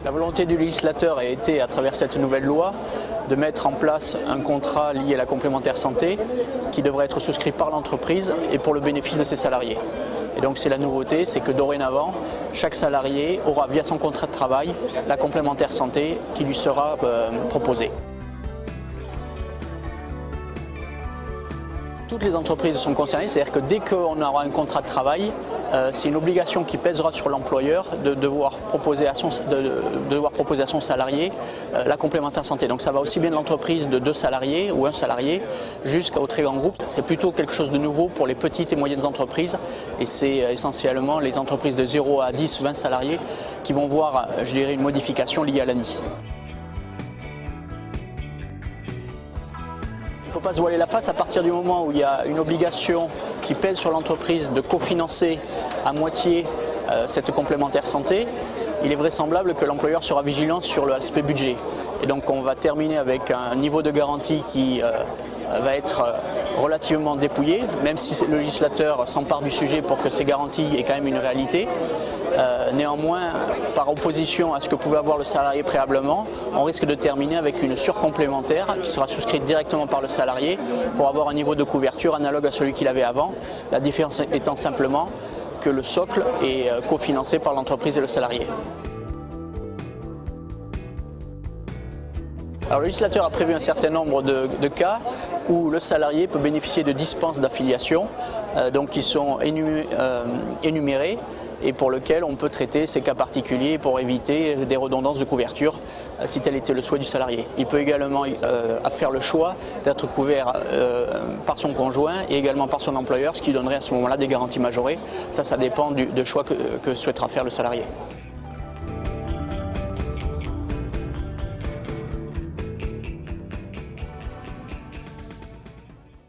La volonté du législateur a été, à travers cette nouvelle loi, de mettre en place un contrat lié à la complémentaire santé qui devrait être souscrit par l'entreprise et pour le bénéfice de ses salariés. Et donc c'est la nouveauté, c'est que dorénavant, chaque salarié aura via son contrat de travail la complémentaire santé qui lui sera proposée. Toutes les entreprises sont concernées, c'est-à-dire que dès qu'on aura un contrat de travail, c'est une obligation qui pèsera sur l'employeur de devoir proposer à son salarié la complémentaire santé. Donc ça va aussi bien de l'entreprise de 2 salariés ou 1 salarié jusqu'au très grand groupe. C'est plutôt quelque chose de nouveau pour les petites et moyennes entreprises et c'est essentiellement les entreprises de 0 à 10, 20 salariés qui vont voir, je dirais, une modification liée à l'ANI. Il ne faut pas se voiler la face à partir du moment où il y a une obligation qui pèse sur l'entreprise de cofinancer à moitié cette complémentaire santé. Il est vraisemblable que l'employeur sera vigilant sur l'aspect budget. Et donc on va terminer avec un niveau de garantie qui va être relativement dépouillé, même si le législateur s'empare du sujet pour que ces garanties aient quand même une réalité. Néanmoins, par opposition à ce que pouvait avoir le salarié préalablement, on risque de terminer avec une surcomplémentaire qui sera souscrite directement par le salarié pour avoir un niveau de couverture analogue à celui qu'il avait avant, la différence étant simplement que le socle est cofinancé par l'entreprise et le salarié. Alors, le législateur a prévu un certain nombre de cas où le salarié peut bénéficier de dispenses d'affiliation, donc qui sont énumérés et pour lesquels on peut traiter ces cas particuliers pour éviter des redondances de couverture si tel était le souhait du salarié. Il peut également faire le choix d'être couvert par son conjoint et également par son employeur, ce qui donnerait à ce moment-là des garanties majorées. Ça dépend du choix que souhaitera faire le salarié.